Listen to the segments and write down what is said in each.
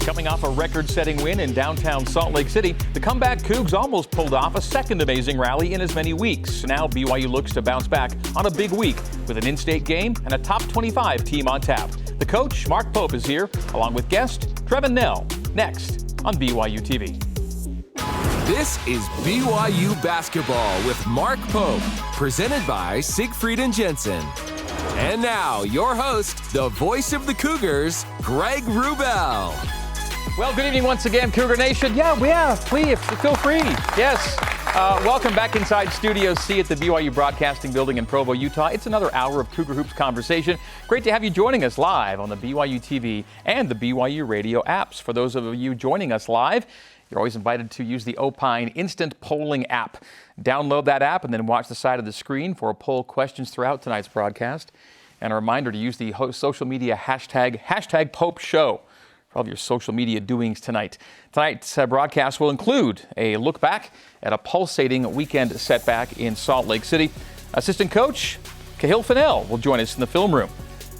Coming off a record-setting win in downtown Salt Lake City, the comeback Cougs almost pulled off a second amazing rally in as many weeks. Now BYU looks to bounce back on a big week with an in-state game and a top 25 team on tap. The coach, Mark Pope, is here, along with guest Trevin Knell, next on BYUtv. This is BYU Basketball with Mark Pope, presented by Siegfried and Jensen. And now, your host, the voice of the Cougars, Greg Wrubell. Well, good evening once again, Cougar Nation. Yeah, please, feel free. Yes. Welcome back inside Studio C at the BYU Broadcasting Building in Provo, Utah. It's another hour of Cougar Hoops conversation. Great to have you joining us live on the BYU TV and the BYU radio apps. For those of you joining us live, you're always invited to use the Opine Instant Polling app. Download that app and then watch the side of the screen for poll questions throughout tonight's broadcast. And a reminder to use the social media hashtag Pope Show for all of your social media doings tonight. Tonight's broadcast will include a look back at a pulsating weekend setback in Salt Lake City. Assistant coach Kahlil Fennell will join us in the film room.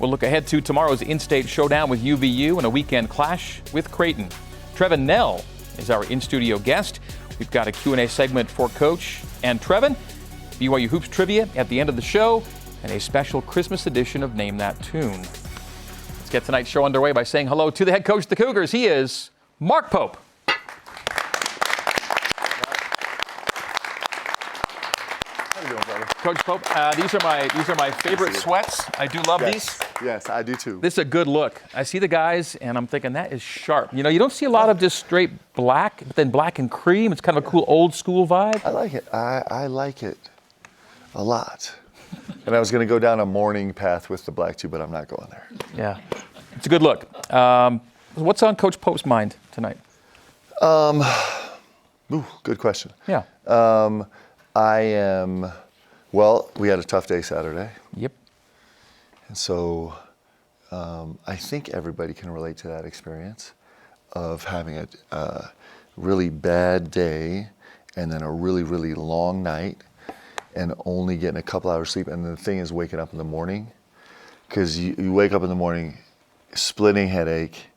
We'll look ahead to tomorrow's in-state showdown with UVU and a weekend clash with Creighton. Trevin Knell is our in-studio guest. We've got a Q&A segment for Coach and Trevin, BYU Hoops trivia at the end of the show, and a special Christmas edition of Name That Tune. Let's get tonight's show underway by saying hello to the head coach of the Cougars. He is Mark Pope. How you doing, brother? Coach Pope, these are my favorite sweats. I do love these. Yes, I do too. This is a good look. I see the guys, and I'm thinking that is sharp. You know, you don't see a lot of just straight black, but then black and cream. It's kind of a cool old school vibe. I like it. I like it a lot. And I was going to go down a morning path with the black too, but I'm not going there. Yeah, it's a good look. What's on Coach Pope's mind tonight? Good question. Yeah. We had a tough day Saturday. Yep. And so I think everybody can relate to that experience of having a really bad day and then a really, really long night and only getting a couple hours sleep. And the thing is waking up in the morning, because you wake up in the morning, splitting headache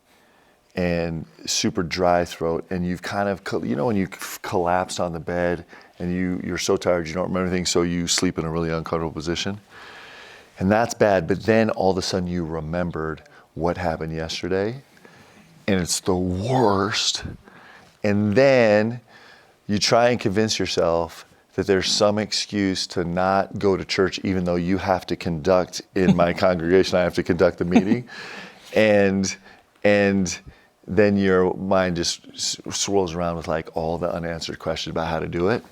and super dry throat, and you've kind of, when you collapsed on the bed and you're so tired you don't remember anything, so you sleep in a really uncomfortable position. And that's bad, but then all of a sudden you remembered what happened yesterday, and it's the worst. And then you try and convince yourself that there's some excuse to not go to church, even though you have to conduct, in my congregation, I have to conduct the meeting. And then your mind just swirls around with like all the unanswered questions about how to do it.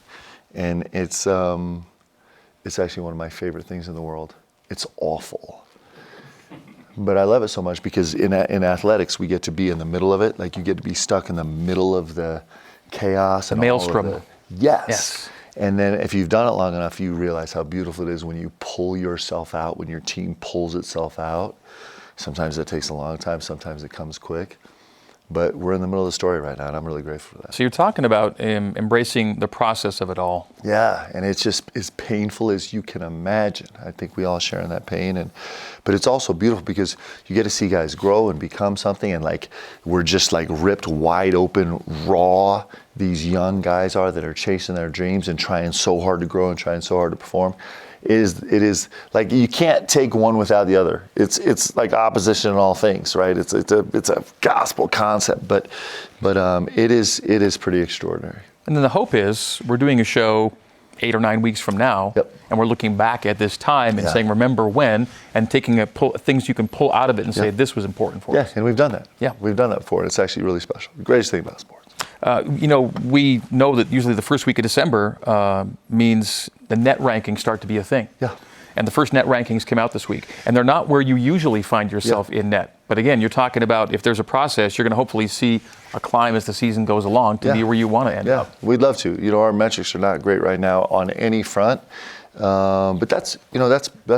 And it's actually one of my favorite things in the world. It's awful. But I love it so much because in athletics, we get to be in the middle of it. Like you get to be stuck in the middle of the chaos. And maelstrom. Yes. And then if you've done it long enough, you realize how beautiful it is when you pull yourself out, when your team pulls itself out. Sometimes it takes a long time, sometimes it comes quick. But we're in the middle of the story right now, and I'm really grateful for that. So you're talking about embracing the process of it all. Yeah, and it's just as painful as you can imagine. I think we all share in that pain, but it's also beautiful because you get to see guys grow and become something, and like we're just like ripped wide open, raw. These young guys are that are chasing their dreams and trying so hard to grow and trying so hard to perform. It is like you can't take one without the other. It's like opposition in all things, right? It's a gospel concept, but it is pretty extraordinary. And then the hope is we're doing a show 8 or 9 weeks from now, yep. And we're looking back at this time and saying remember when, and taking things you can pull out of it and say this was important for us. Yeah, and we've done that. Yeah, we've done that before. It's actually really special. The greatest thing about sports. We know that usually the first week of December means the net rankings start to be a thing. Yeah. And the first net rankings came out this week. And they're not where you usually find yourself in net. But again, you're talking about if there's a process, you're going to hopefully see a climb as the season goes along to be where you want to end up. Yeah, we'd love to. Our metrics are not great right now on any front. But that's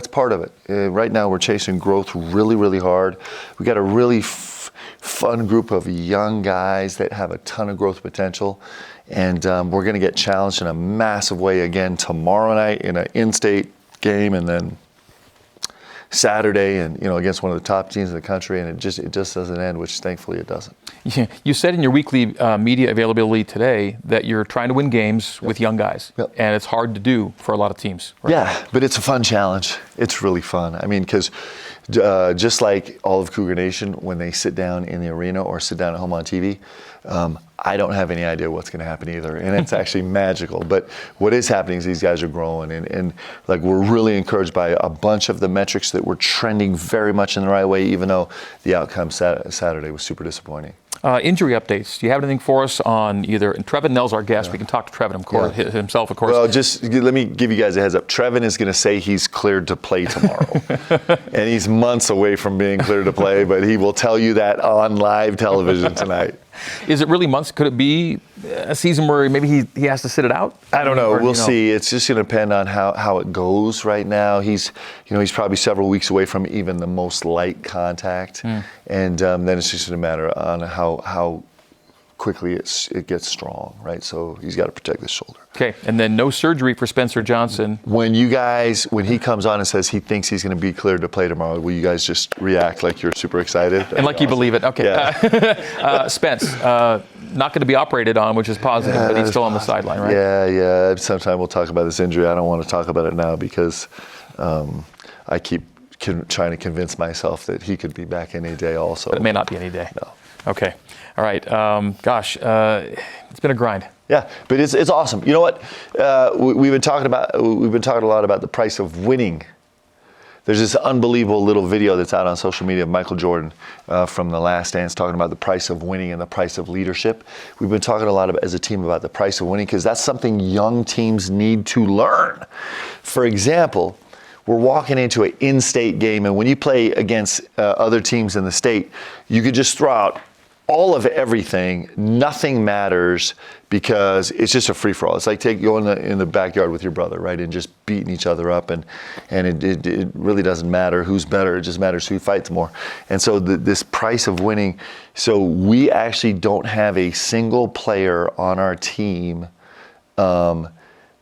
part of it. Right now we're chasing growth really, really hard. We got a really fun group of young guys that have a ton of growth potential. And we're going to get challenged in a massive way again tomorrow night in an in-state game, and then Saturday, and against one of the top teams in the country, and it just doesn't end, which thankfully it doesn't. Yeah. You said in your weekly media availability today that you're trying to win games with young guys, and it's hard to do for a lot of teams. Right? Yeah, but it's a fun challenge. It's really fun. I mean, because just like all of Cougar Nation, when they sit down in the arena or sit down at home on TV, I don't have any idea what's going to happen either, and it's actually magical. But what is happening is these guys are growing, and like we're really encouraged by a bunch of the metrics that were trending very much in the right way, even though the outcome Saturday was super disappointing. Injury updates. Do you have anything for us on either? And Trevin Knell's our guest. We can talk to Trevin himself, of course. Well, just let me give you guys a heads up. Trevin is going to say he's cleared to play tomorrow, and he's months away from being cleared to play, but he will tell you that on live television tonight. Is it really months? Could it be a season where maybe he has to sit it out? I don't know. We'll see. It's just going to depend on how it goes right now. He's probably several weeks away from even the most light contact, and then it's just a matter on how quickly it gets strong, right? So he's got to protect his shoulder. Okay, and then no surgery for Spencer Johnson. When he comes on and says he thinks he's going to be cleared to play tomorrow, will you guys just react like you're super excited? And like you believe it. Okay. Yeah. Spence, not going to be operated on, which is positive, but he's still on the sideline, right? Yeah. Sometime we'll talk about this injury. I don't want to talk about it now because I keep trying to convince myself that he could be back any day also. But it may not be any day. No. Okay. All right. It's been a grind. Yeah, but it's awesome. You know what? We've been talking a lot about the price of winning. There's this unbelievable little video that's out on social media of Michael Jordan from The Last Dance talking about the price of winning and the price of leadership. We've been talking a lot as a team about the price of winning because that's something young teams need to learn. For example, we're walking into an in-state game, and when you play against other teams in the state, you could just throw out all of everything. Nothing matters because it's just a free-for-all. It's like going in the backyard with your brother, right, and just beating each other up, and it really doesn't matter who's better. It just matters who fights more. And so this price of winning, so we actually don't have a single player on our team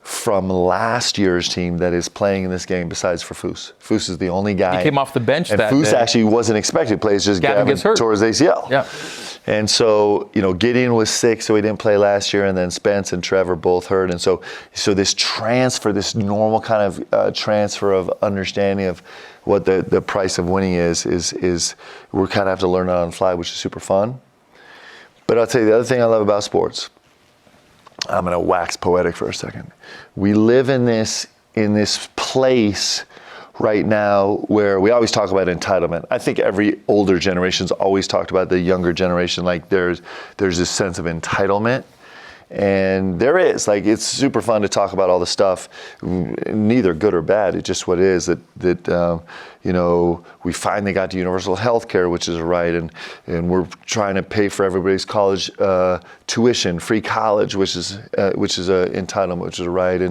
from last year's team that is playing in this game besides for Foose. Foose is the only guy. He came off the bench and that Foose day. actually wasn't expected to play. It's just Gavin tore his ACL. Yeah. And so, Gideon was sick, so he didn't play last year, and then Spence and Trevor both hurt. And so this transfer, this normal kind of transfer of understanding of what the price of winning is we're kind of have to learn it on the fly, which is super fun. But I'll tell you the other thing I love about sports. I'm going to wax poetic for a second. We live in this place right now where we always talk about entitlement. I think every older generation's always talked about the younger generation like there's this sense of entitlement. And there is, it's super fun to talk about all the stuff, neither good or bad. It's just what it is that we finally got to universal health care, which is a right, and we're trying to pay for everybody's college tuition, free college, which is a entitlement, which is a right,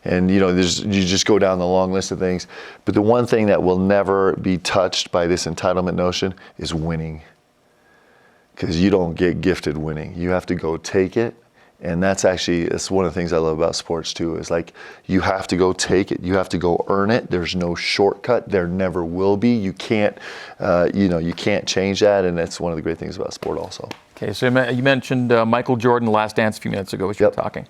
and you just go down the long list of things. But the one thing that will never be touched by this entitlement notion is winning, because you don't get gifted winning. You have to go take it. And that's one of the things I love about sports too, is you have to go take it. You have to go earn it. There's no shortcut. There never will be. You can't change that. And that's one of the great things about sport also. Okay, so you mentioned Michael Jordan, The Last Dance, a few minutes ago, as you were talking.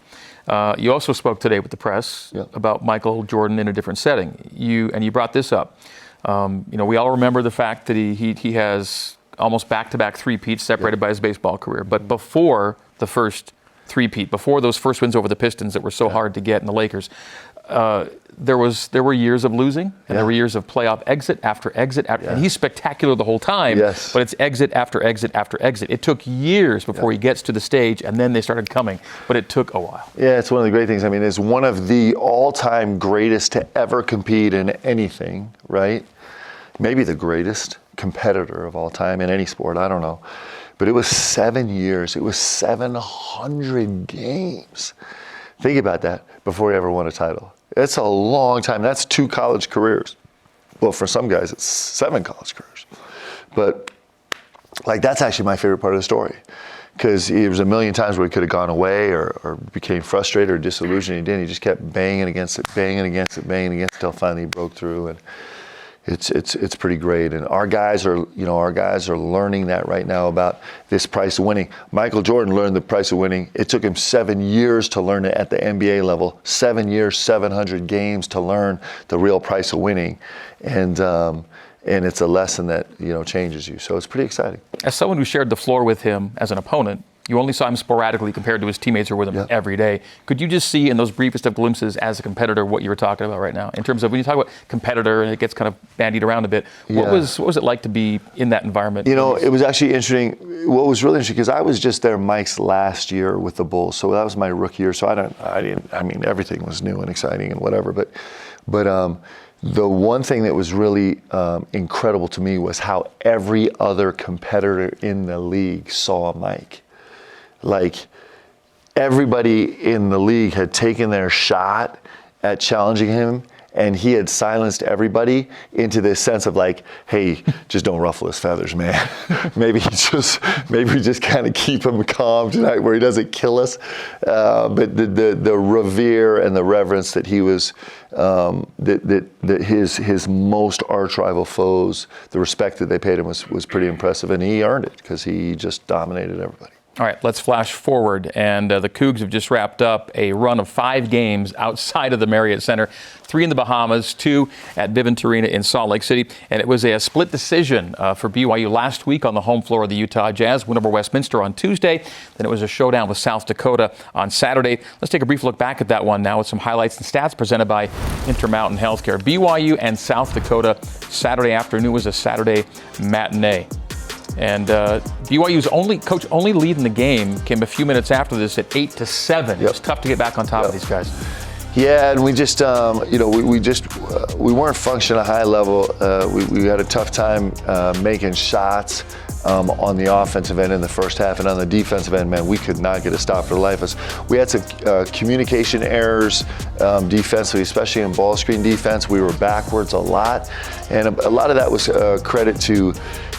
You also spoke today with the press about Michael Jordan in a different setting. You brought this up. We all remember the fact that he has almost back-to-back three-peats separated by his baseball career. But before the first three-peat, before those first wins over the Pistons that were so hard to get in the Lakers, there were years of losing, and there were years of playoff exit after exit, and he's spectacular the whole time, but it's exit after exit after exit. It took years before he gets to the stage, and then they started coming, but it took a while. Yeah, it's one of the great things. I mean, it's one of the all-time greatest to ever compete in anything, right? Maybe the greatest competitor of all time in any sport, I don't know. But it was 7 years. It was 700 games. Think about that before he ever won a title. It's a long time. That's 2 college careers. Well, for some guys, it's 7 college careers. But that's actually my favorite part of the story, because there was a million times where he could have gone away or became frustrated or disillusioned. He didn't. He just kept banging against it until finally he broke through. it's pretty great. And our guys are learning that right now about this price of winning. Michael Jordan learned the price of winning. It took him 7 years to learn it at the NBA level. 7 years, 700 games to learn the real price of winning. And it's a lesson that, changes you. So it's pretty exciting. As someone who shared the floor with him as an opponent, you only saw him sporadically compared to his teammates who were with him every day. Could you just see in those briefest of glimpses as a competitor what you were talking about right now? In terms of when you talk about competitor and it gets kind of bandied around a bit, what was it like to be in that environment? It was actually interesting. What was really interesting, because I was just there Mike's last year with the Bulls, so that was my rookie year. So everything was new and exciting and whatever. But the one thing that was really incredible to me was how every other competitor in the league saw Mike. Like, everybody in the league had taken their shot at challenging him, and he had silenced everybody into this sense of like, hey, just don't ruffle his feathers, man. maybe we just kind of keep him calm tonight where he doesn't kill us. But the revere and the reverence that he was, that his most arch rival foes, the respect that they paid him was pretty impressive, and he earned it because he just dominated everybody. All right, let's flash forward, and the Cougs have just wrapped up a run of 5 games outside of the Marriott Center, 3 in the Bahamas, 2 at Vivint Arena in Salt Lake City, and it was a split decision for BYU last week on the home floor of the Utah Jazz, win over Westminster on Tuesday, then it was a showdown with South Dakota on Saturday. Let's take a brief look back at that one now with some highlights and stats presented by Intermountain Healthcare. BYU and South Dakota Saturday afternoon was a Saturday matinee. And BYU's only lead in the game came a few minutes after this at 8-7. It was tough to get back on top of these guys. Yeah, and we just, we weren't functioning at a high level. We had a tough time making shots on the offensive end in the first half, and on the defensive end, man, we could not get a stop for the life of us. We had some communication errors defensively, especially in ball screen defense. We were backwards a lot, and a lot of that was credit to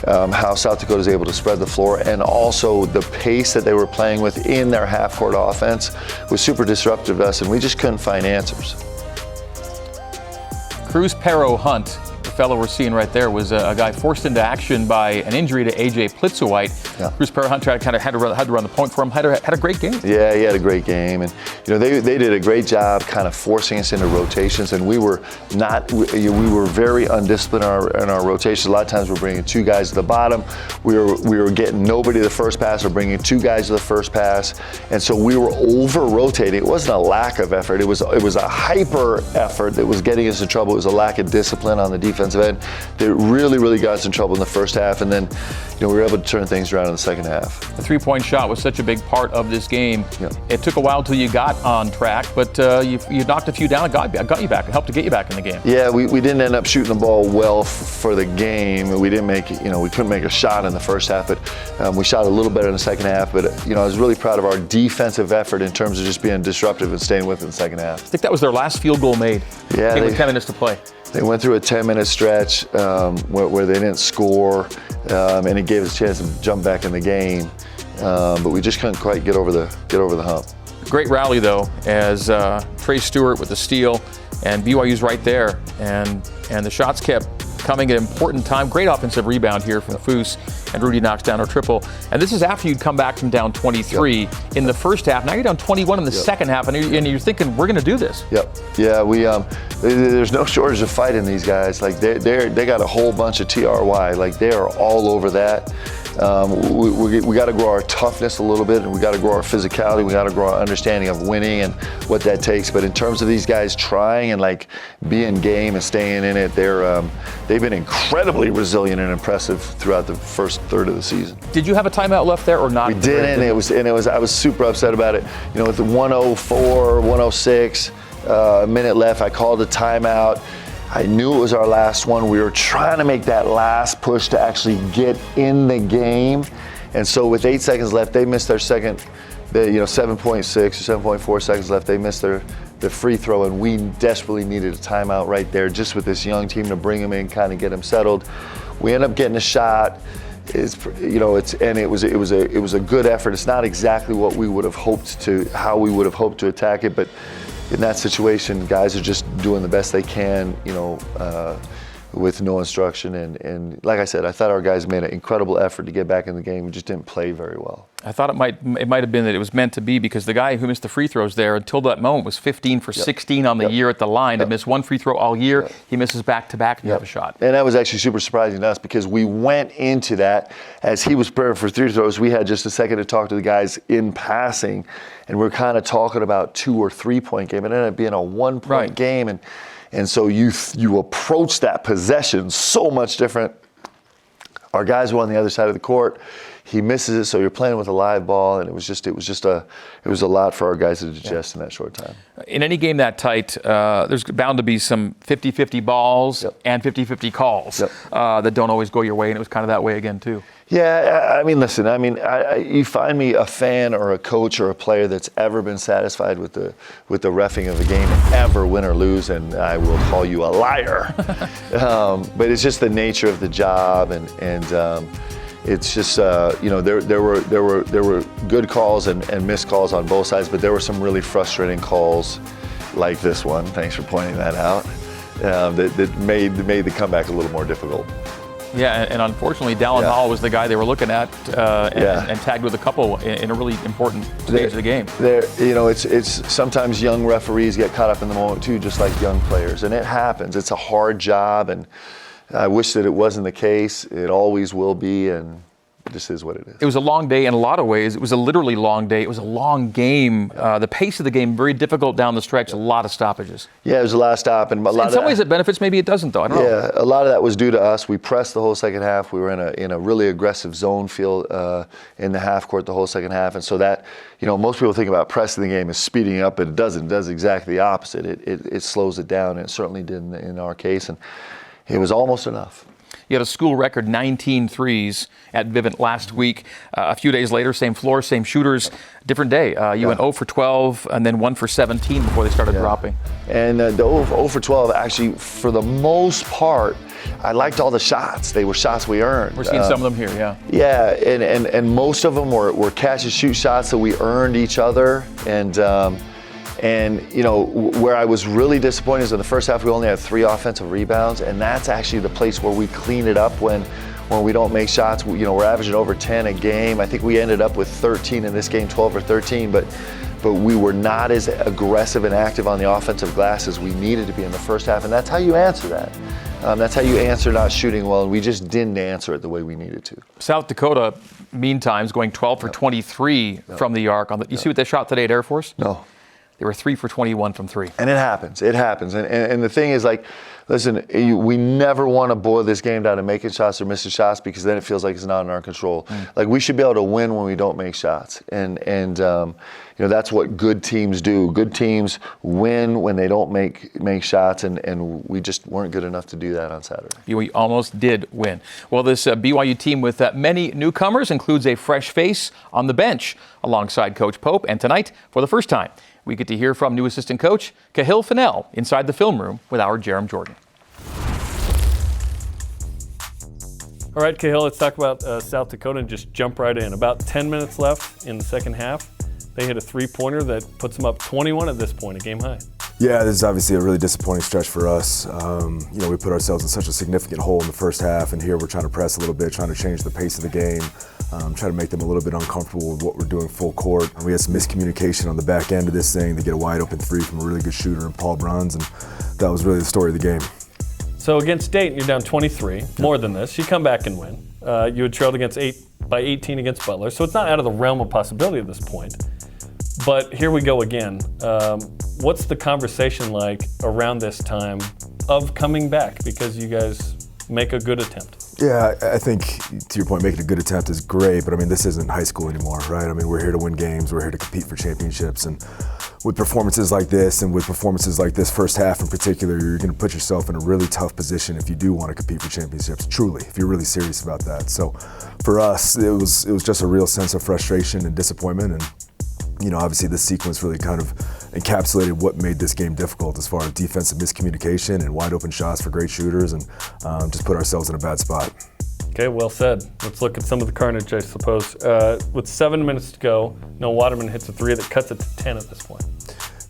how South Dakota is able to spread the floor, and also the pace that they were playing with in their half-court offense was super disruptive to us, and we just couldn't find answers. Cruz Pero Hunt, the fellow we're seeing right there, was a guy forced into action by an injury to A.J. Plitzowite. Yeah. Cruz Pero Hunt had to run the point for him. Had a great game. Yeah, he had a great game, and they did a great job kind of forcing us into rotations, and we were very undisciplined in our rotations. A lot of times we're bringing 2 guys to the bottom. We were getting nobody to the first pass, or bringing 2 guys to the first pass, and so we were over rotating. It wasn't a lack of effort. It was a hyper effort that was getting us in trouble. It was a lack of discipline on the defensive end that really got us in trouble in the first half, and then we were able to turn things around in the second half. The 3-point shot was such a big part of this game. Yeah. It took a while till you got on track, but you knocked a few down and got you back. It helped to get you back in the game. Yeah, we didn't end up shooting the ball well for the game. We didn't make we couldn't make a shot in the first half, but we shot a little better in the second half. But I was really proud of our defensive effort in terms of just being disruptive and staying with it in the second half. I think that was their last field goal made. Yeah, came with 10 minutes to play. They went through a 10-minute stretch where they didn't score, and it gave us a chance to jump back in the game. But we just couldn't quite get over the hump. Great rally though, as Trey Stewart with the steal, and BYU's right there, and the shots kept coming at an important time. Great offensive rebound here from Foose, and Rudy knocks down a triple. And this is after you'd come back from down 23 in the first half. Now you're down 21 in the second half, and you're thinking, we're going to do this. Yep. Yeah, there's no shortage of fight in these guys. Like they got a whole bunch of TRY. Like they are all over that. We got to grow our toughness a little bit, and we got to grow our physicality. We got to grow our understanding of winning and what that takes. But in terms of these guys trying and like being game and staying in it, they've been incredibly resilient and impressive throughout the first third of the season. Did you have a timeout left there or not? We didn't. I was super upset about it. With the 104, 106 minute left, I called a timeout. I knew it was our last one. We were trying to make that last push to actually get in the game. And so with 8 seconds left, they missed their second, 7.6 or 7.4 seconds left. They missed their free throw, and we desperately needed a timeout right there just with this young team to bring them in, kind of get them settled. We end up getting a shot. It was a good effort. It's not exactly what we would have hoped to, how we would have hoped to attack it, but in that situation, guys are just doing the best they can. with no instruction. And like I said, I thought our guys made an incredible effort to get back in the game. We just didn't play very well. I thought it might have been that it was meant to be, because the guy who missed the free throws there until that moment was 15 for 16 on the year at the line. To miss one free throw all year, he misses back-to-back and you have a shot. And that was actually super surprising to us, because we went into that as he was preparing for free throws. We had just a second to talk to the guys in passing, and we're kind of talking about 2 or 3 point game. It ended up being a 1 point game, and so you approach that possession so much different. Our guys were on the other side of the court. He misses it, so you're playing with a live ball, and it was a lot for our guys to digest in that short time. In any game that tight, there's bound to be some 50-50 balls and 50-50 calls that don't always go your way, and it was kind of that way again too. Yeah, I mean, listen, you find me a fan or a coach or a player that's ever been satisfied with the reffing of a game, ever win or lose, and I will call you a liar. But it's just the nature of the job, and it's just there were good calls and missed calls on both sides, but there were some really frustrating calls like this one. Thanks for pointing that out. That made the comeback a little more difficult. Yeah, and unfortunately, Dallin Hall was the guy they were looking at, and tagged with a couple in a really important stage of the game. It's sometimes young referees get caught up in the moment too, just like young players, and it happens. It's a hard job, and I wish that it wasn't the case. It always will be, and it just is what it is. It was a long day in a lot of ways. It was a literally long day. It was a long game. The pace of the game, very difficult down the stretch, a lot of stoppages. Yeah, it was a lot of stop. And in some ways it benefits, maybe it doesn't though, I don't know. Yeah, a lot of that was due to us. We pressed the whole second half. We were in a really aggressive zone field in the half court the whole second half. And so that, most people think about pressing the game as speeding up, but it doesn't. It does exactly the opposite. It slows it down, and it certainly did in our case. And it was almost enough. You had a school record 19 threes at Vivint last week. A few days later, same floor, same shooters, different day. You went 0 for 12 and then 1 for 17 before they started dropping. And the 0 for 12, actually, for the most part, I liked all the shots. They were shots we earned. We're seeing some of them here, yeah. Yeah, and most of them were catch and shoot shots that we earned each other. And where I was really disappointed is in the first half we only had 3 offensive rebounds, and that's actually the place where we clean it up when we don't make shots. We're averaging over 10 a game. I think we ended up with 13 in this game, 12 or 13, but we were not as aggressive and active on the offensive glass as we needed to be in the first half, and that's how you answer that. That's how you answer not shooting well, and we just didn't answer it the way we needed to. South Dakota, meantime, is going 12 for 23 from the arc. You see what they shot today at Air Force? No. They were 3 for 21 from 3. And it happens. And the thing is, listen, we never want to boil this game down to making shots or missing shots, because then it feels like it's not in our control. We should be able to win when we don't make shots. And that's what good teams do. Good teams win when they don't make shots, and we just weren't good enough to do that on Saturday. We almost did win. Well, this BYU team with many newcomers includes a fresh face on the bench alongside Coach Pope. And tonight, for the first time, we get to hear from new assistant coach Kahlil Fennell inside the film room with our Jarom Jordan. All right, Kahlil, let's talk about South Dakota and just jump right in. About 10 minutes left in the second half. They hit a three-pointer that puts them up 21 at this point, a game high. Yeah, this is obviously a really disappointing stretch for us. We put ourselves in such a significant hole in the first half, and here we're trying to press a little bit, trying to change the pace of the game, try to make them a little bit uncomfortable with what we're doing full court. We had some miscommunication on the back end of this thing. They get a wide open 3 from a really good shooter in Paul Bruns, and that was really the story of the game. So against Dayton, you're down 23, more than this. You come back and win. You had trailed by 18 against Butler, so it's not out of the realm of possibility at this point. But here we go again. What's the conversation like around this time of coming back? Because you guys make a good attempt. Yeah, I think, to your point, making a good attempt is great, but this isn't high school anymore, right? We're here to win games, we're here to compete for championships, and with performances like this, and with performances like this first half in particular, you're going to put yourself in a really tough position if you do want to compete for championships, truly, if you're really serious about that. So for us, it was just a real sense of frustration and disappointment, and obviously this sequence really kind of encapsulated what made this game difficult as far as defensive miscommunication and wide open shots for great shooters, and just put ourselves in a bad spot. Okay, well said. Let's look at some of the carnage, I suppose. With 7 minutes to go, Noah Waterman hits a 3 that cuts it to 10 at this point.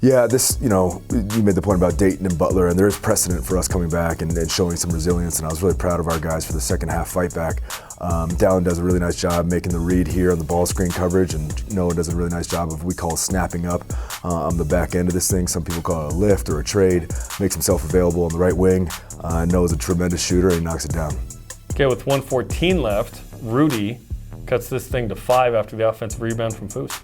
Yeah, you made the point about Dayton and Butler, and there is precedent for us coming back and showing some resilience, and I was really proud of our guys for the second half fight back. Dallin does a really nice job making the read here on the ball screen coverage, and Noah does a really nice job of what we call snapping up on the back end of this thing. Some people call it a lift or a trade. Makes himself available on the right wing. Noah's a tremendous shooter, and he knocks it down. Okay, with 1:14 left, Rudy cuts this thing to 5 after the offensive rebound from Foose.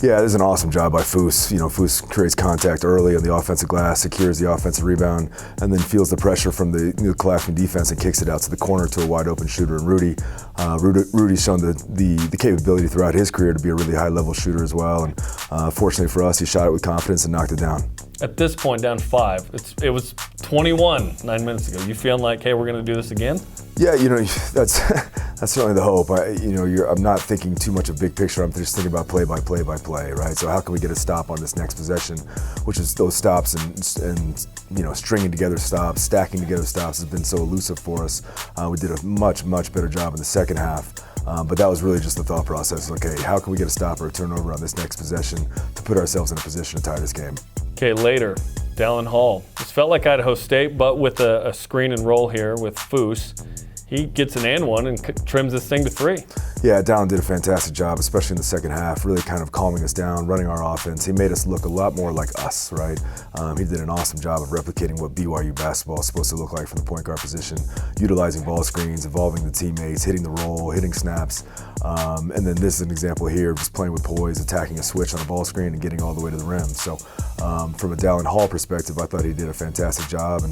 Yeah, this is an awesome job by Foose. Foose creates contact early on the offensive glass, secures the offensive rebound, and then feels the pressure from the collapsing defense and kicks it out to the corner to a wide open shooter. And Rudy's shown the capability throughout his career to be a really high level shooter as well. And fortunately for us, he shot it with confidence and knocked it down. At this point, down 5. It was 21 9 minutes ago. You feeling like, hey, we're going to do this again? Yeah, that's certainly the hope. I'm not thinking too much of big picture. I'm just thinking about play by play, right? So how can we get a stop on this next possession, which is those stops and stringing together stops, stacking together stops has been so elusive for us. We did a much better job in the second half. But that was really just the thought process. Okay, how can we get a stop or a turnover on this next possession to put ourselves in a position to tie this game? Okay, later, Dallin Hall. This felt like Idaho State, but with a screen and roll here with Foose. He gets an and one and trims this thing to 3. Yeah, Dallin did a fantastic job, especially in the second half, really kind of calming us down, running our offense. He made us look a lot more like us, right? He did an awesome job of replicating what BYU basketball is supposed to look like from the point guard position, utilizing ball screens, involving the teammates, hitting the roll, hitting snaps. And then this is an example here, just playing with poise, attacking a switch on a ball screen and getting all the way to the rim. So from a Dallin Hall perspective, I thought he did a fantastic job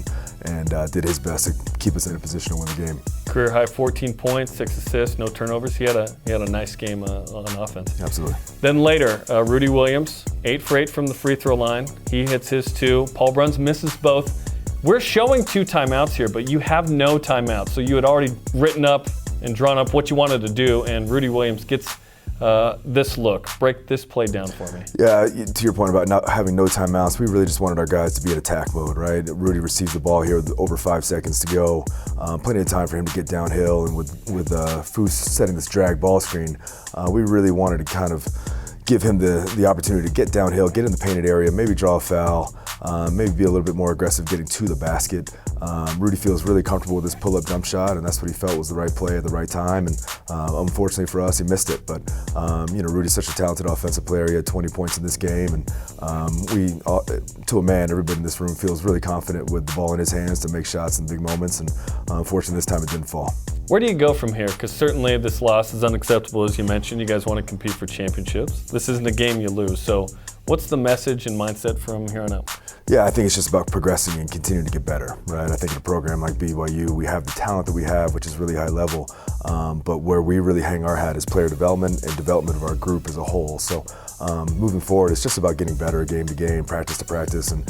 and did his best to keep us in a position to win the game. Career high 14 points, 6 assists, no turnovers. He had a nice game on offense. Absolutely. Then later, Rudy Williams, 8 for 8 from the free throw line. He hits his 2. Paul Bruns misses both. We're showing 2 timeouts here, but you have no timeouts. So you had already written up and drawn up what you wanted to do, and Rudy Williams gets this look. Break this play down for me. Yeah, to your point about not having no timeouts, we really just wanted our guys to be in attack mode, right? Rudy receives the ball here with over 5 seconds to go. Plenty of time for him to get downhill, and with Foose setting this drag ball screen, we really wanted to kind of give him the opportunity to get downhill, get in the painted area, maybe draw a foul, maybe be a little bit more aggressive getting to the basket. Rudy feels really comfortable with his pull-up jump shot, and that's what he felt was the right play at the right time. And unfortunately for us, he missed it. But Rudy's such a talented offensive player. He had 20 points in this game, and to a man, everybody in this room feels really confident with the ball in his hands to make shots in big moments. And unfortunately, this time it didn't fall. Where do you go from here? Because certainly this loss is unacceptable, as you mentioned. You guys want to compete for championships. This isn't a game you lose. So what's the message and mindset from here on out? Yeah, I think it's just about progressing and continuing to get better, right? I think in a program like BYU, we have the talent that we have, which is really high level, but where we really hang our hat is player development and development of our group as a whole. So moving forward, it's just about getting better game to game, practice to practice, and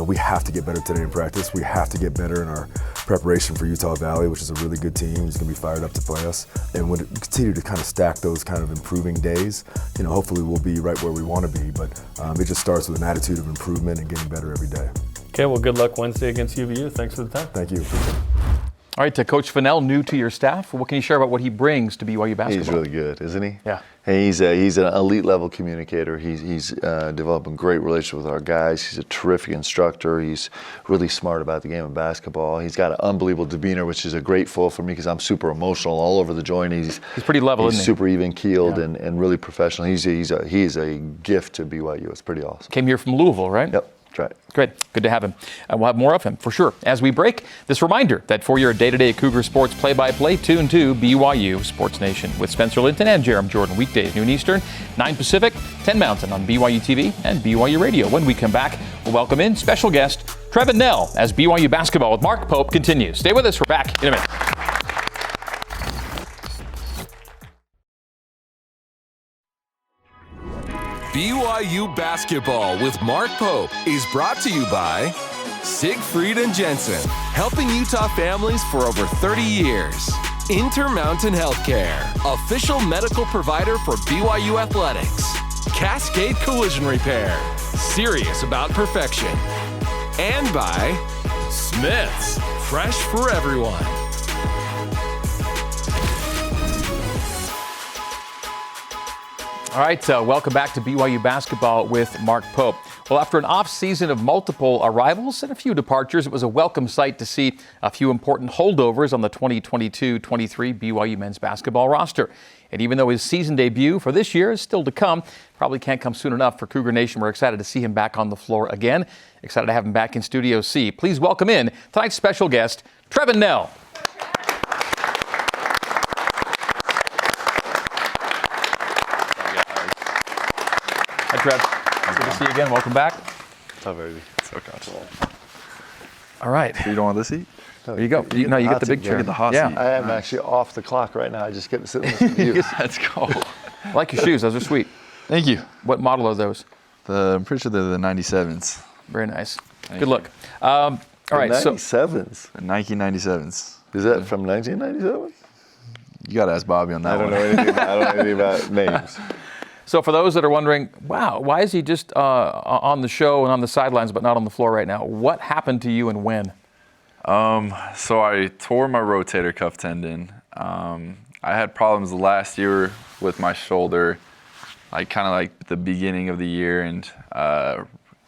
we have to get better today in practice. We have to get better in our preparation for Utah Valley, which is a really good team who's going to be fired up to play us. And when we continue to kind of stack those kind of improving days, hopefully we'll be right where we want to be, but it just starts with an attitude of improvement and getting better every day. Okay, well, good luck Wednesday against UVU. Thanks for the time. Thank you. Appreciate it. All right, to Coach Fennell, new to your staff. What can you share about what he brings to BYU basketball? He's really good, isn't he? Yeah. Hey, he's an elite level communicator. He's developing great relationship with our guys. He's a terrific instructor. He's really smart about the game of basketball. He's got an unbelievable demeanor, which is a great foil for me because I'm super emotional all over the joint. He's pretty level, isn't he? He's super even keeled and really professional. He is a gift to BYU. It's pretty awesome. Came here from Louisville, right? Yep. That's right. Great. Good to have him. We'll have more of him for sure. As we break, this reminder that for your day-to-day Cougar sports play-by-play, tune to BYU Sports Nation with Spencer Linton and Jarom Jordan, weekdays, noon Eastern, 9 Pacific, 10 Mountain on BYUtv and BYU Radio. When we come back, we'll welcome in special guest Trevin Knell as BYU Basketball with Mark Pope continues. Stay with us. We're back in a minute. BYU Basketball with Mark Pope is brought to you by Siegfried and Jensen, helping Utah families for over 30 years. Intermountain Healthcare, official medical provider for BYU Athletics. Cascade Collision Repair, serious about perfection. And by Smith's, fresh for everyone. All right, welcome back to BYU Basketball with Mark Pope. Well, after an off-season of multiple arrivals and a few departures, it was a welcome sight to see a few important holdovers on the 2022-23 BYU men's basketball roster. And even though his season debut for this year is still to come, probably can't come soon enough for Cougar Nation, we're excited to see him back on the floor again. Excited to have him back in Studio C. Please welcome in tonight's special guest, Trevin Knell. Hi, Trev. Good to see you again. Welcome back. Oh, baby. So comfortable. All right. You don't want this seat? There you go. You get the big chair. You get the hot yeah. seat. I am actually off the clock right now. I just get to sit in this with you. Let's go. I like your shoes. Those are sweet. Thank you. What model are those? I'm pretty sure they're the 97s. Very nice. Thank Good you. look. All right. So 97s. The Nike 97s. Is that from 1997? You got to ask Bobby on that I don't one. know anything about names. So for those that are wondering, wow, why is he just on the show and on the sidelines but not on the floor right now? What happened to you and when? So I tore my rotator cuff tendon. I had problems last year with my shoulder, kind of like the beginning of the year. And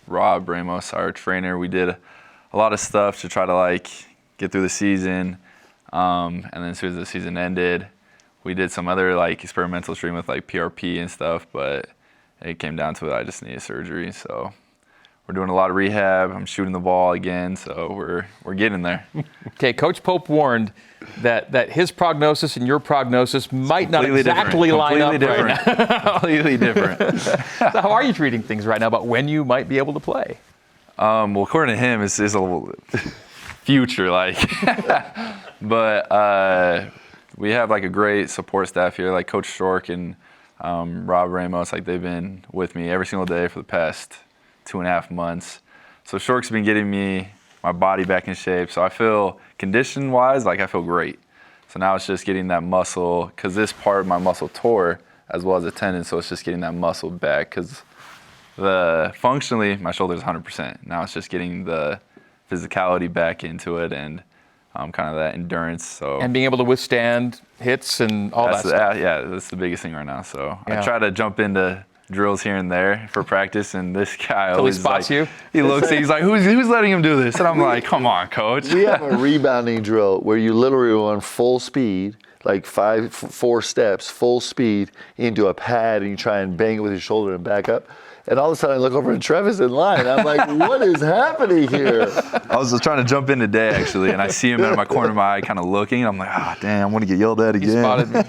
Rob Ramos, our trainer, we did a lot of stuff to try to get through the season. And then as soon as the season ended, we did some other experimental treatment with PRP and stuff, but it came down to it. I just needed surgery. So we're doing a lot of rehab. I'm shooting the ball again, so we're getting there. Okay, Coach Pope warned that his prognosis and your prognosis might not Completely exactly different. line up Completely right now. different. Completely different. So how are you treating things right now about when you might be able to play? Well, according to him, it's a little future, but we have a great support staff here, Coach Shork and Rob Ramos. They've been with me every single day for the past 2.5 months. So Shork's been getting me my body back in shape. So I feel condition-wise, I feel great. So now it's just getting that muscle, because this part of my muscle tore as well as the tendon. So it's just getting that muscle back, because functionally my shoulder's 100%. Now it's just getting the physicality back into it and kind of that endurance. So And being able to withstand hits and all that stuff. Yeah, that's the biggest thing right now. So Yeah. I try to jump into drills here and there for practice, and this guy Till he always spots you? He looks, he's like, who's letting him do this? And I'm like, come on, coach. We have a rebounding drill where you literally run full speed, 4 steps, full speed into a pad, and you try and bang it with your shoulder and back up. And all of a sudden I look over and Trevor's in line. I'm like, what is happening here? I was just trying to jump in today, actually, and I see him out of my corner of my eye kind of looking, and I'm like, damn, I'm going to get yelled at again. He spotted me.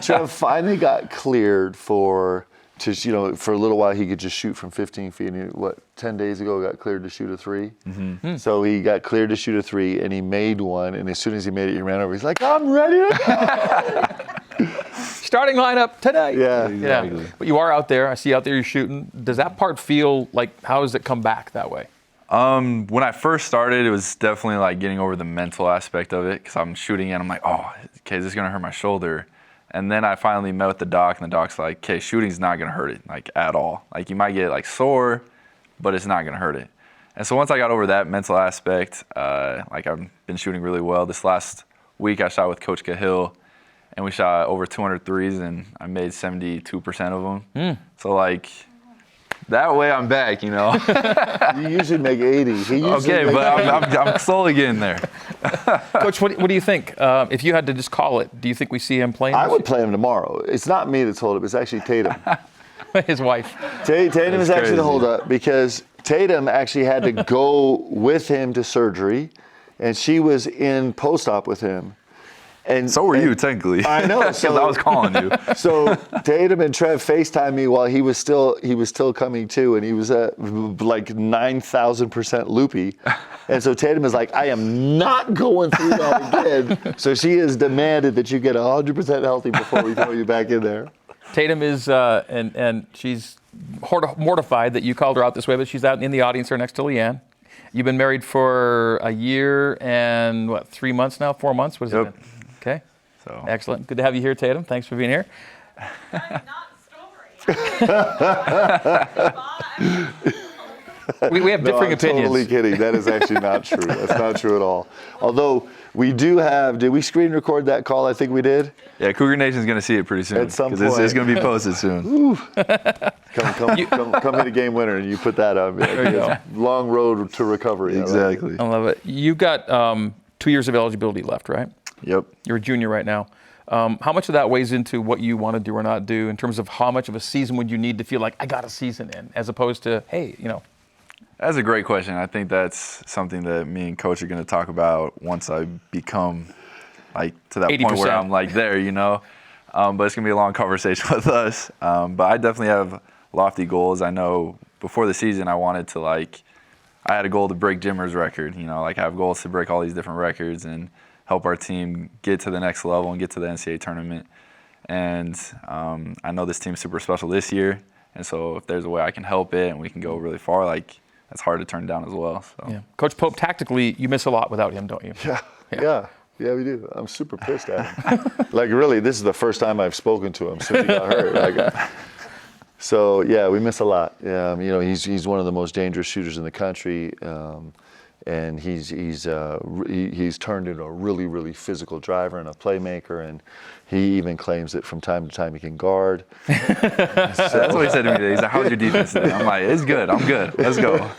Trev finally got cleared for a little while he could just shoot from 15 feet. And 10 days ago got cleared to shoot a 3. Mm-hmm. So he got cleared to shoot a 3, and he made one. And as soon as he made it, he ran over. He's like, I'm ready to go. Starting lineup tonight. Yeah. Yeah. But you are out there. I see you out there you're shooting. Does that part feel how does it come back that way? When I first started, it was definitely getting over the mental aspect of it, because I'm shooting and I'm like, oh, okay, is this going to hurt my shoulder? And then I finally met with the doc, and the doc's like, okay, shooting's not going to hurt it, at all. You might get sore, but it's not going to hurt it. And so once I got over that mental aspect, I've been shooting really well. This last week I shot with Coach Kahlil, and we shot over 200 threes, and I made 72% of them. So that way I'm back, You usually make 80. Okay, but I'm slowly getting there. Coach, what do you think? If you had to just call it, do you think we see him playing? I would play him tomorrow. It's not me that told him. It's actually Tatum. His wife. Tatum is actually crazy. the holdup, because Tatum actually had to go with him to surgery, and she was in post-op with him. And So were you, technically. I know. Because I was calling you. So Tatum and Trev FaceTimed me while he was still coming to, and he was at 9,000% loopy. And so Tatum is like, I am not going through that again. So she has demanded that you get 100% healthy before we throw you back in there. Tatum is, and she's mortified that you called her out this way, but she's out in the audience here next to Leanne. You've been married for a year and 3 months now, 4 months? What has it been? Okay. So Excellent. Good to have you here, Tatum. Thanks for being here. Not story. We have differing I'm opinions. Totally kidding. That is actually not true. That's not true at all. Although we do have, did we screen record that call? I think we did. Yeah, Cougar Nation's going to see it pretty soon. At some Because it's point. going to be posted soon. Come hit a game winner and you put that up. There you go. Long road to recovery. Exactly. I love it. You've got 2 years of eligibility left, right? Yep. You're a junior right now. How much of that weighs into what you want to do or not do in terms of how much of a season would you need to feel like I got a season in, as opposed to, hey, That's a great question. I think that's something that me and Coach are going to talk about once I become to that 80%. point where I'm there, But it's going to be a long conversation with us. But I definitely have lofty goals. I know before the season I wanted to I had a goal to break Jimmer's record. I have goals to break all these different records and help our team get to the next level and get to the NCAA tournament. And I know this team's super special this year. And so if there's a way I can help it and we can go really far, that's hard to turn down as well. So. Yeah. Coach Pope, tactically, you miss a lot without him, don't you? Yeah, we do. I'm super pissed at him. Really, this is the first time I've spoken to him since he got hurt. So, yeah, we miss a lot. He's one of the most dangerous shooters in the country, and he's turned into a really, really physical driver and a playmaker, and he even claims that from time to time he can guard. That's what he said to me today. He's like, how's your defense today? I'm like, it's good. I'm good. Let's go.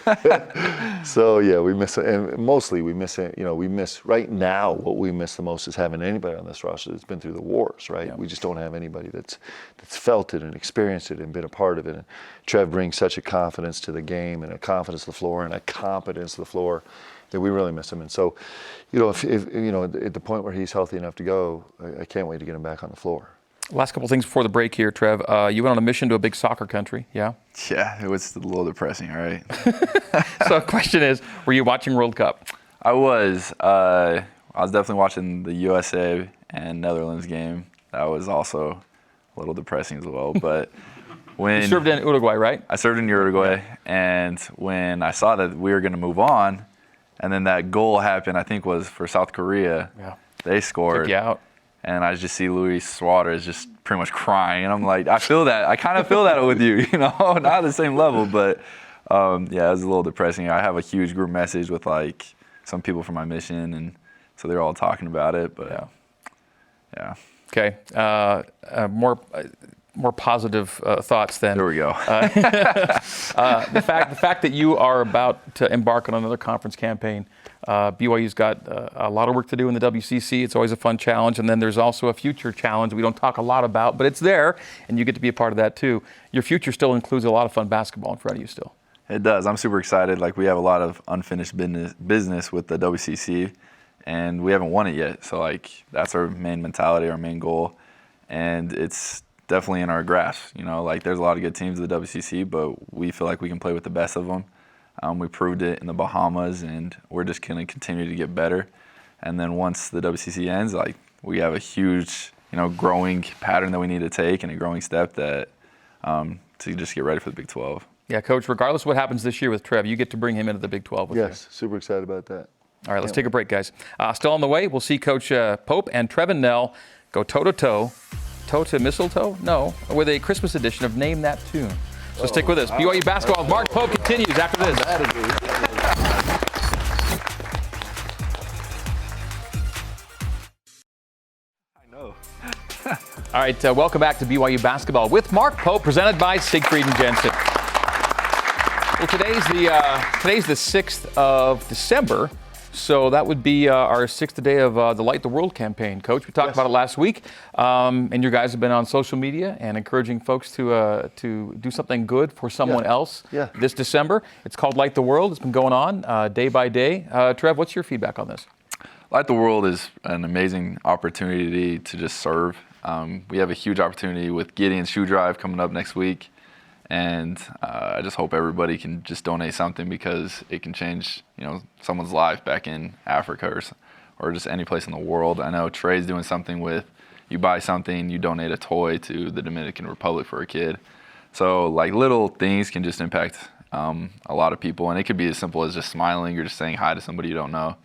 So, yeah, we miss it. And mostly we miss it. We miss right now what we miss the most is having anybody on this roster that's been through the wars, right? Yeah. We just don't have anybody that's felt it and experienced it and been a part of it. And Trev brings such a confidence to the game and a confidence to the floor and a competence to the floor that we really miss him. And so, if at the point where he's healthy enough to go, I can't wait to get him back on the floor. Last couple things before the break here, Trev. You went on a mission to a big soccer country, yeah? Yeah, it was a little depressing, all right? So the question is, were you watching World Cup? I was. I was definitely watching the USA and Netherlands game. That was also a little depressing as well. But when you served in Uruguay, right? I served in Uruguay, and when I saw that we were going to move on, and then that goal happened, I think was for South Korea. Yeah. They scored. Took you out. And I just see Luis Suarez just pretty much crying. And I'm like, I feel that. I kind of feel that with you, not at the same level. But, it was a little depressing. I have a huge group message with, some people from my mission. And so they're all talking about it. But, yeah. Okay. More positive thoughts then. There we go. The fact that you are about to embark on another conference campaign, BYU's got a lot of work to do in the WCC. It's always a fun challenge. And then there's also a future challenge we don't talk a lot about, but it's there, and you get to be a part of that too. Your future still includes a lot of fun basketball in front of you still. It does. I'm super excited. We have a lot of unfinished business with the WCC, and we haven't won it yet. So, that's our main mentality, our main goal. And it's definitely in our grasp. There's a lot of good teams in the WCC, but we feel like we can play with the best of them. We proved it in the Bahamas, and we're just going to continue to get better. And then once the WCC ends, we have a huge, growing pattern that we need to take and a growing step that to just get ready for the Big 12. Yeah, Coach, regardless of what happens this year with Trev, you get to bring him into the Big 12 with you. Yes, super excited about that. All right, let's take a break, guys. Still on the way, we'll see Coach Pope and Trevin Knell go toe-to-toe. Toe to mistletoe? No, with a Christmas edition of Name That Tune. So stick with us. BYU basketball with Mark Pope continues after this. I know. All right, welcome back to BYU basketball with Mark Pope, presented by Siegfried and Jensen. Well, today's the 6th of December. So that would be our 6th day of the Light the World campaign. Coach, we talked about it last week, and you guys have been on social media and encouraging folks to do something good for someone else this December. It's called Light the World. It's been going on day by day. Trev, what's your feedback on this? Light the World is an amazing opportunity to just serve. We have a huge opportunity with Gideon's Shoe Drive coming up next week. And I just hope everybody can just donate something because it can change, someone's life back in Africa or just any place in the world. I know Trey's doing something with, you buy something, you donate a toy to the Dominican Republic for a kid. So little things can just impact a lot of people. And it could be as simple as just smiling or just saying hi to somebody you don't know.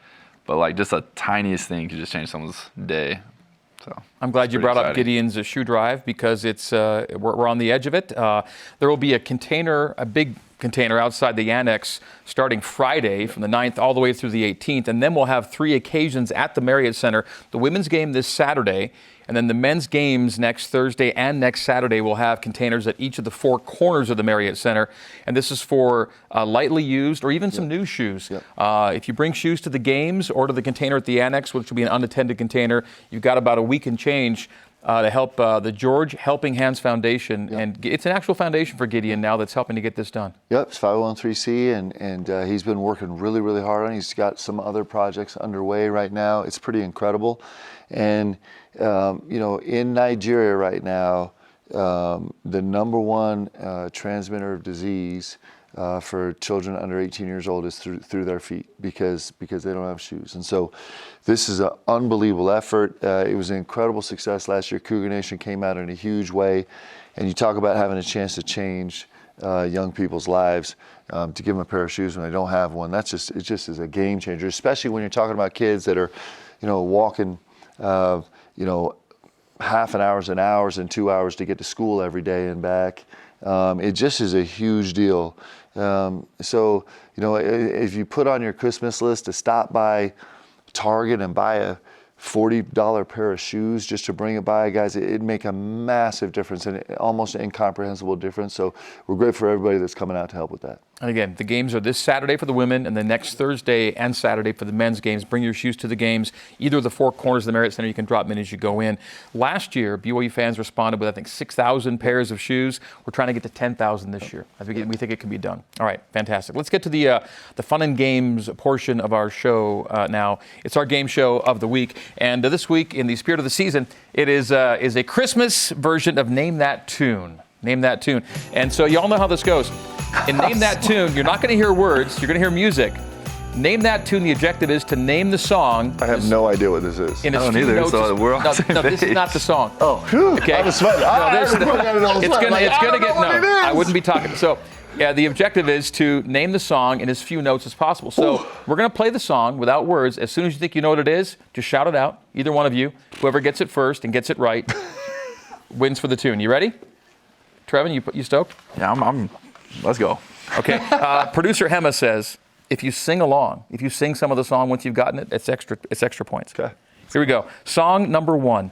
But just the tiniest thing could just change someone's day. So I'm glad you brought up Gideon's Shoe Drive because it's we're on the edge of it. There will be a container, a big container outside the annex starting Friday from the 9th all the way through the 18th. And then we'll have 3 occasions at the Marriott Center. The women's game this Saturday, and then the men's games next Thursday and next Saturday will have containers at each of the 4 corners of the Marriott Center. And this is for lightly used or even some new shoes. If you bring shoes to the games or to the container at the annex, which will be an unattended container, you've got about a week and change to help the George Helping Hands Foundation. And it's an actual foundation for Gideon now that's helping to get this done. Yep, it's 501c, and he's been working really, really hard on it. He's got some other projects underway right now. It's pretty incredible. And, in Nigeria right now, the #1 transmitter of disease for children under 18 years old is through their feet because they don't have shoes. And so this is an unbelievable effort. It was an incredible success last year. Cougar Nation came out in a huge way. And you talk about having a chance to change young people's lives, to give them a pair of shoes when they don't have one. It just is a game changer, especially when you're talking about kids that are, walking, half an hours and hours and 2 hours to get to school every day and back. It just is a huge deal. So, if you put on your Christmas list to stop by Target and buy a $40 pair of shoes just to bring it by, guys, it'd make a massive difference and almost an incomprehensible difference. So we're grateful for everybody that's coming out to help with that. And again, the games are this Saturday for the women and the next Thursday and Saturday for the men's games. Bring your shoes to the games. Either of the 4 corners of the Marriott Center, you can drop them in as you go in. Last year, BYU fans responded with, I think, 6,000 pairs of shoes. We're trying to get to 10,000 this year. We think it can be done. All right, fantastic. Let's get to the fun and games portion of our show now. It's our game show of the week. And this week, in the spirit of the season, it is a Christmas version of Name That Tune. Name That Tune. And so you all know how this goes. In Name That Tune, you're not going to hear words, you're going to hear music. Name That Tune, the objective is to name the song. I have no idea what this is. I don't either, so we're on the same this is not the song. Oh, whew. Okay. I was sweating. It's going to get, I wouldn't be talking. So, yeah, the objective is to name the song in as few notes as possible. So we're going to play the song without words. As soon as you think you know what it is, just shout it out, either one of you. Whoever gets it first and gets it right wins for the tune. You ready? Trevin, you stoked? Yeah, I'm let's go. Okay. Producer Hema says, if you sing along, if you sing some of the song once you've gotten it, it's extra points. Okay. Here we go. Song number 1.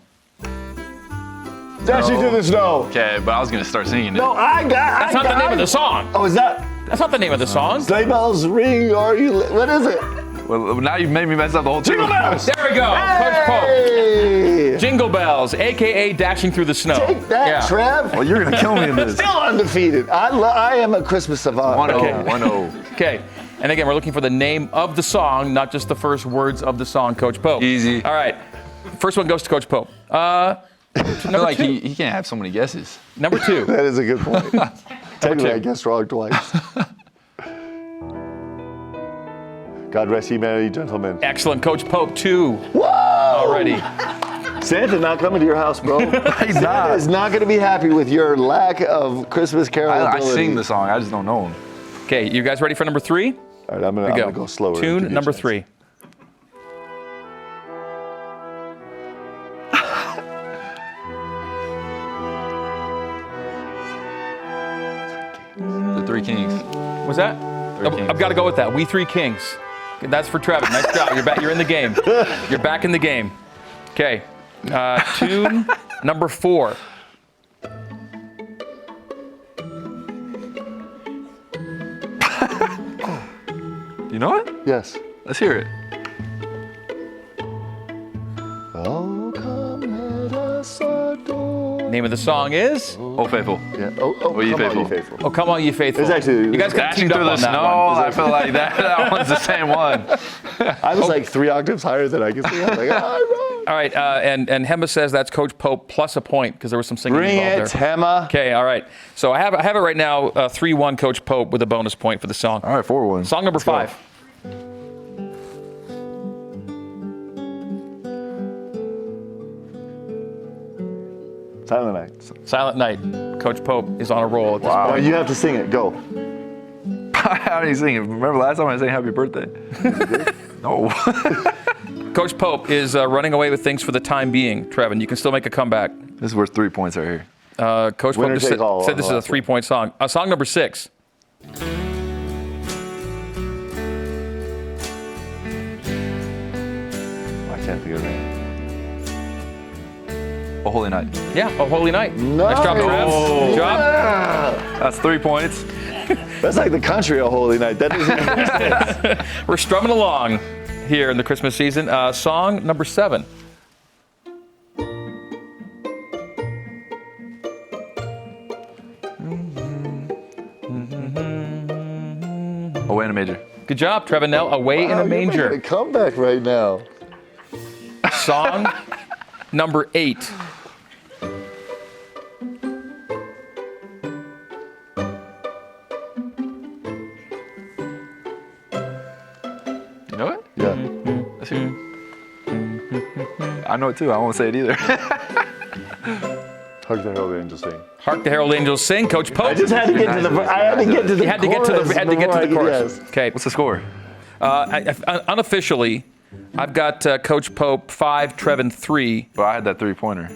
Dashing through the snow. Okay, but I was gonna start singing it. No, That's not the name of the song. Oh, is that? That's not the name of the song. Sleigh bells ring, what is it? Well, now you've made me mess up the whole tune. Jingle bells. There we go. Coach Pope. Hey! Jingle Bells, a.k.a. Dashing Through the Snow. Take that, Trev. Well, you're gonna kill me in this. Still undefeated. I am a Christmas savant. 1-0, 1-0. Okay. And again, we're looking for the name of the song, not just the first words of the song, Coach Pope. Easy. All right. First one goes to Coach Pope. I feel like he can't have so many guesses. Number 2. That is a good point. Technically, I guessed wrong twice. God rest ye merry gentlemen. Excellent, Coach Pope. 2. Whoa! Already. Santa's not coming to your house, bro. He's not. Santa is not going to be happy with your lack of Christmas carol I ability. sing the song, I just don't know them. Okay, you guys ready for number 3? All right, I'm going to go slower. Tune number 3. The Three Kings. What's that? I've got to go with that. We Three Kings. That's for Trevin. Nice job. You're back. You're in the game. You're back in the game. Okay. Tune number 4. You know it? Yes. Let's hear it. Oh, come let us adore. Name of the song is? Oh, faithful. Yeah. Ye Come on, faithful. ye faithful. Oh, Come On, Ye Faithful. It's actually- you guys got Dashing teamed up through the on that snow. one. I feel like that one's the same one. I was like 3 octaves higher than I could sing. I was like, All right, and Hema says that's Coach Pope plus a point because there was some singing bring involved it, there. Hema. Okay, all right. So I have it right now, 3-1 Coach Pope with a bonus point for the song. All right, 4-1. Song number 5. Silent Night. Silent Night. Coach Pope is on a roll at this Oh, point. you have to sing it. Go. How do you sing it? Remember last time I sang Happy Birthday? No. Coach Pope is running away with things for the time being. Trevin, you can still make a comeback. This is worth 3 points right here. Coach Winner Pope just take all said on this the is a last one. 3-point song. Song number 6. I can't think of it. A Holy Night. Yeah, A Holy Night. Nice. Nice job, Trev. Good job. That's 3 points. That's like the country of Holy Night. That doesn't even make sense. We're strumming along here in the Christmas season. Song number 7. Away in a major. Good job, Trevin Knell. Away in a You're manger. making a comeback right now. Song number 8. You know it? Yeah. Let's hear it. I know it too. I won't say it either. Hark the Herald Angels Sing. Hark the Herald Angels Sing. Coach Pope. I just had to get to the. I had to get to the. You had to get to the chorus. Yes. Okay. What's the score? Unofficially, I've got Coach Pope 5, Trevin 3. Well, I had that 3-pointer.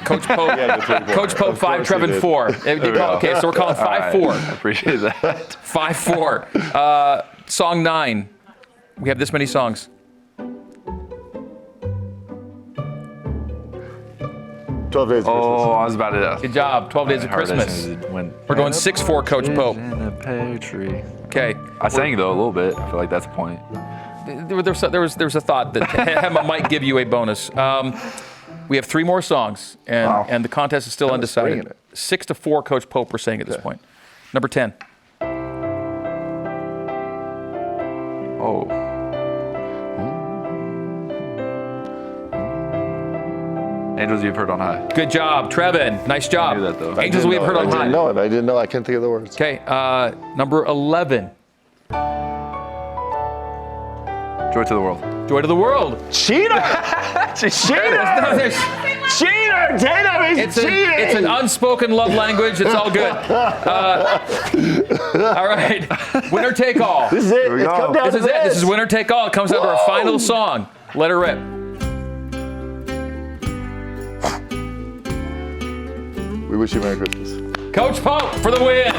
Coach Pope, Coach Pope 5, Trevin 4. Okay, so we're calling 5-4. I appreciate that. 5-4. Song 9. We have this many songs. 12 Days of Oh, I was about to. Good job. 12 Days of Christmas. We're going 6-4, Coach Pope. In a pear tree. Okay. I sang though a little bit. I feel like that's a point. There was a thought that Hema might give you a bonus. We have 3 more songs, and the contest is still swinging undecided. it. 6-4, Coach Pope. We're saying at this point. Number 10. Oh. Angels You've Heard on High. Good job, Trevin. Nice job. I knew that, though. Angels We've Heard on I High. didn't know it. I didn't know. I can't think of the words. Okay, number 11. Joy to the World. Joy to the World. Cheater! Cheater! Cheater! Tatum is cheating! It's an unspoken love language. It's all good. All right. Winner take all. This is it. It's come down This to is it. This is winner take all. It comes down to our Whoa! final song. Let her rip. We wish you Merry Christmas. Coach Pope for the win.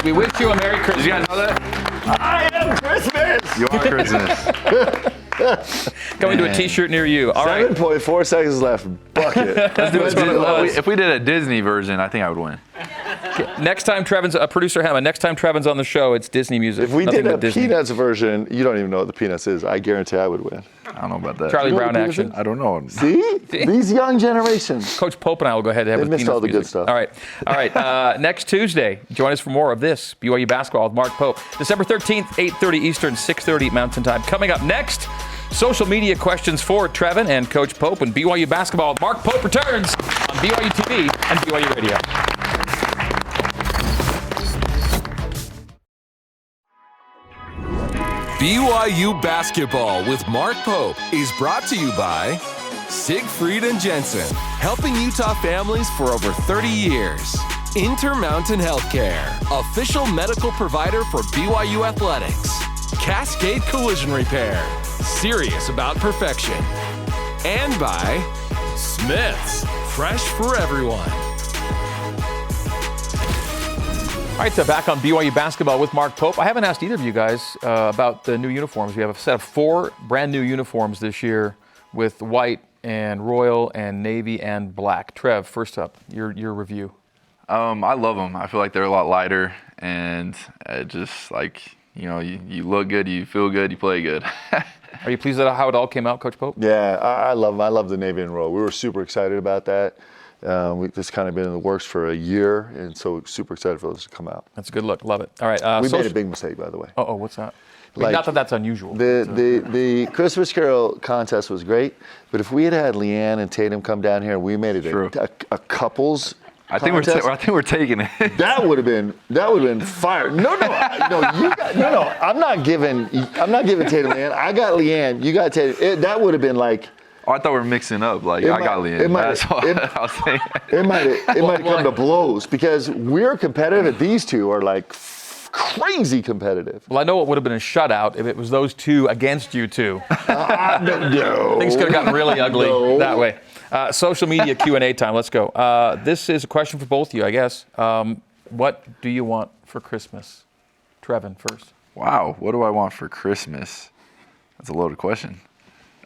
We wish you a Merry Christmas. Did you guys know that? I am Christmas! You are Christmas. Coming to a T-shirt near you. All right. 7.4 seconds left. Bucket. Let's do If we did a Disney version, I think I would win. Next time Trevin's producer Hema. Next time Trevin's on the show, it's Disney music. If we Nothing did a but Disney. Peanuts version, you don't even know what the Peanuts is. I guarantee I would win. I don't know about that. Charlie You know what Brown the Peanuts action. is? I don't know. See? These young generations. Coach Pope and I will go ahead and have They the missed Peanuts all the good music. stuff. All right. Next Tuesday, join us for more of this BYU basketball with Mark Pope. December 13th, 8:30 Eastern, 6:30 Mountain Time. Coming up next, social media questions for Trevin and Coach Pope when BYU basketball with Mark Pope returns on BYUtv and BYU Radio. BYU Basketball with Mark Pope is brought to you by Siegfried and Jensen, helping Utah families for over 30 years. Intermountain Healthcare, official medical provider for BYU Athletics. Cascade Collision Repair, serious about perfection. And by Smith's, fresh for everyone. All right, so back on BYU basketball with Mark Pope. I haven't asked either of you guys about the new uniforms. We have a set of 4 brand new uniforms this year with white and royal and navy and black. Trev, first up, your review. I love them. I feel like they're a lot lighter and just like, you look good, you feel good, you play good. Are you pleased with how it all came out, Coach Pope? Yeah, I love them. I love the navy and royal. We were super excited about that. This kind of been in the works for a year, and so super excited for those to come out. That's a good look. Love it. All right. We made a big mistake, by the way. Uh-oh, what's that? Like, not that that's unusual. The Christmas Carol contest was great, but if we had Leanne and Tatum come down here and we made it a couples I think we're taking it. that would have been fire. No, I'm not giving Tatum Leanne. I got Leanne. You got Tatum. That would have been like. Oh, I thought we were mixing up. Like, I got Leanne. That's what I was saying. It might come to blows because we're competitive, and these two are like crazy competitive. Well, I know it would have been a shutout if it was those two against you two. No. Things could have gotten really ugly that way. Social media Q&A time. Let's go. This is a question for both of you, I guess. What do you want for Christmas? Trevin first. Wow, what do I want for Christmas? That's a loaded question.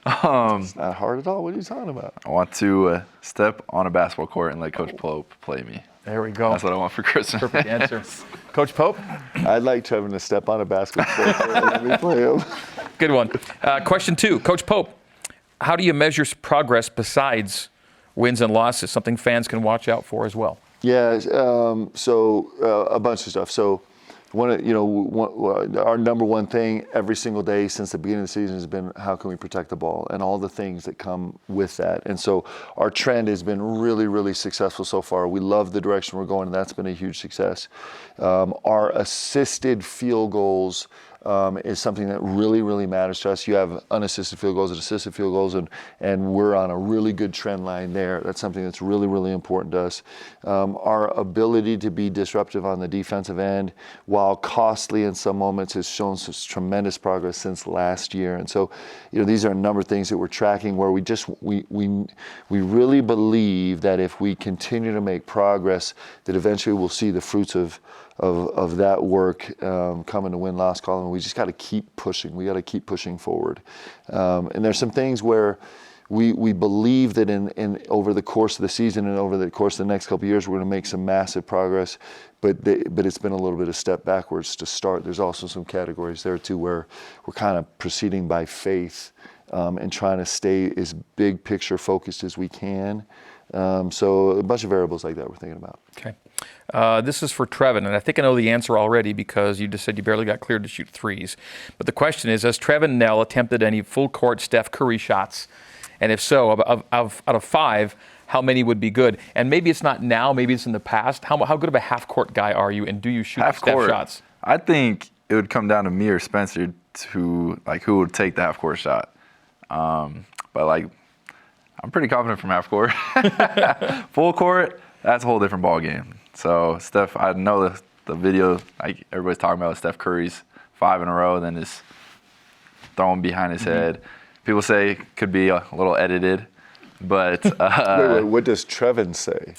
It's not hard at all. What are you talking about? I want to step on a basketball court and let Coach Pope play me. There we go. That's what I want for Christmas. Perfect answer. Coach Pope? I'd like Trevin to step on a basketball court and let me play him. Good one. Question 2. Coach Pope, how do you measure progress besides wins and losses? Something fans can watch out for as well. Yeah, a bunch of stuff. So, our number one thing every single day since the beginning of the season has been how can we protect the ball and all the things that come with that. And so our trend has been really, really successful so far. We love the direction we're going, and that's been a huge success. Our assisted field goals is something that really, really matters to us. You have unassisted field goals and assisted field goals, and we're on a really good trend line there. That's something that's really, really important to us. Our ability to be disruptive on the defensive end, while costly in some moments, has shown some tremendous progress since last year. And so, these are a number of things that we're tracking where we really believe that if we continue to make progress, that eventually we'll see the fruits of that work come in the win-loss column. We just got to keep pushing. We got to keep pushing forward. And there's some things where we believe that in over the course of the season and over the course of the next couple of years, we're going to make some massive progress. But it's been a little bit of step backwards to start. There's also some categories there too where we're kind of proceeding by faith and trying to stay as big picture focused as we can. So a bunch of variables like that we're thinking about. Okay. This is for Trevin, and I think I know the answer already because you just said you barely got cleared to shoot threes. But the question is, has Trevin Knell attempted any full-court Steph Curry shots? And if so, out of 5, how many would be good? And maybe it's not now, maybe it's in the past. How good of a half-court guy are you, and do you shoot Steph shots? I think it would come down to me or Spencer who would take the half-court shot. But I'm pretty confident from half court. Full court, that's a whole different ball game. So Steph, I know the video, everybody's talking about Steph Curry's 5 in a row, then just throwing behind his head. People say it could be a little edited, but wait, what does Trevin say?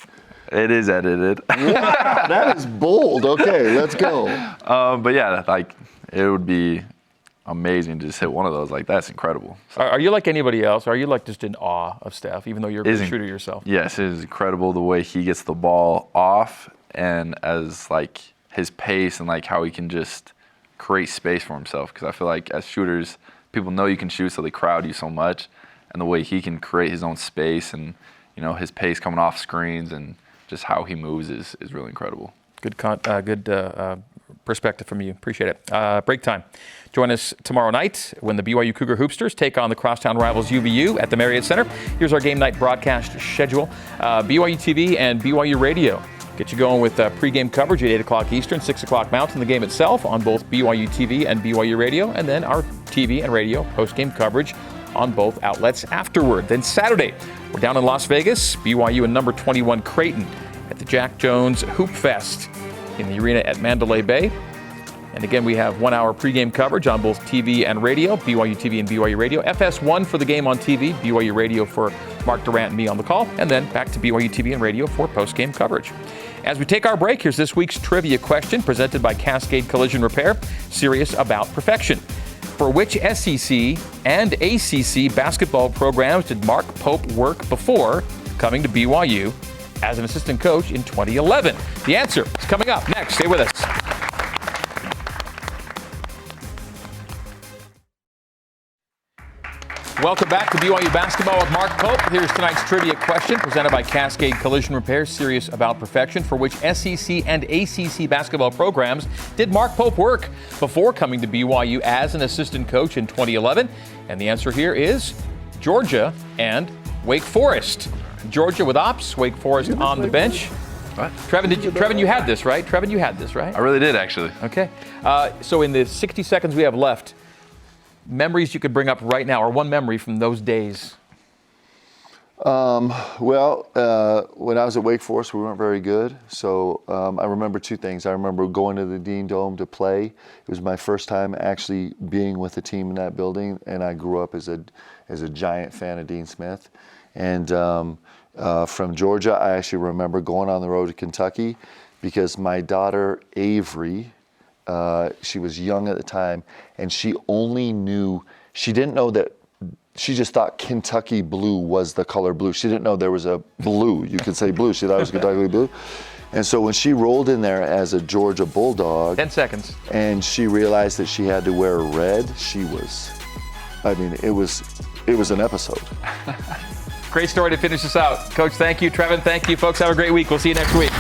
It is edited. Wow, that is bold. Okay, let's go. But yeah, it would be amazing to just hit one of those. That's incredible. So, are you like anybody else? Or are you just in awe of Steph, even though you're a good shooter yourself? Yes, it is incredible the way he gets the ball off, and as his pace and how he can just create space for himself. Because I feel like as shooters, people know you can shoot, so they crowd you so much, and the way he can create his own space and his pace coming off screens and just how he moves is really incredible. Good perspective from you. Appreciate it. Break time. Join us tomorrow night when the BYU Cougar Hoopsters take on the crosstown rivals UVU at the Marriott Center. Here's our game night broadcast schedule. BYUtv and BYU Radio get you going with pregame coverage at 8 o'clock Eastern, 6 o'clock Mountain, the game itself on both BYUtv and BYU Radio, and then our TV and radio postgame coverage on both outlets afterward. Then Saturday, we're down in Las Vegas, BYU and number 21 Creighton at the Jack Jones Hoop Fest in the arena at Mandalay Bay. And again, we have 1 hour pregame coverage on both TV and radio, BYUtv and BYU Radio. FS1 for the game on TV, BYU Radio for Mark Durant and me on the call, and then back to BYUtv and radio for postgame coverage. As we take our break, here's this week's trivia question presented by Cascade Collision Repair, serious about perfection. For which SEC and ACC basketball programs did Mark Pope work before coming to BYU as an assistant coach in 2011? The answer is coming up next. Stay with us. Welcome back to BYU Basketball with Mark Pope. Here's tonight's trivia question presented by Cascade Collision Repair, serious about perfection. For which SEC and ACC basketball programs did Mark Pope work before coming to BYU as an assistant coach in 2011? And the answer here is Georgia and Wake Forest. Georgia with ops, Wake Forest on the bench. What? Trevin, you had this, right? Trevin, you had this, right? I really did, actually. Okay. So in the 60 seconds we have left, memories you could bring up right now, or one memory from those days? When I was at Wake Forest, we weren't very good. So I remember 2 things. I remember going to the Dean Dome to play. It was my first time actually being with a team in that building, and I grew up as a giant fan of Dean Smith. And from Georgia, I actually remember going on the road to Kentucky because my daughter Avery She was young at the time, and she didn't know that, she just thought Kentucky blue was the color blue. She didn't know there was a blue. You could say blue. She thought it was Kentucky blue. And so when she rolled in there as a Georgia Bulldog. 10 seconds. And she realized that she had to wear red, it was an episode. Great story to finish us out. Coach, thank you. Trevin, thank you. Folks, have a great week. We'll see you next week.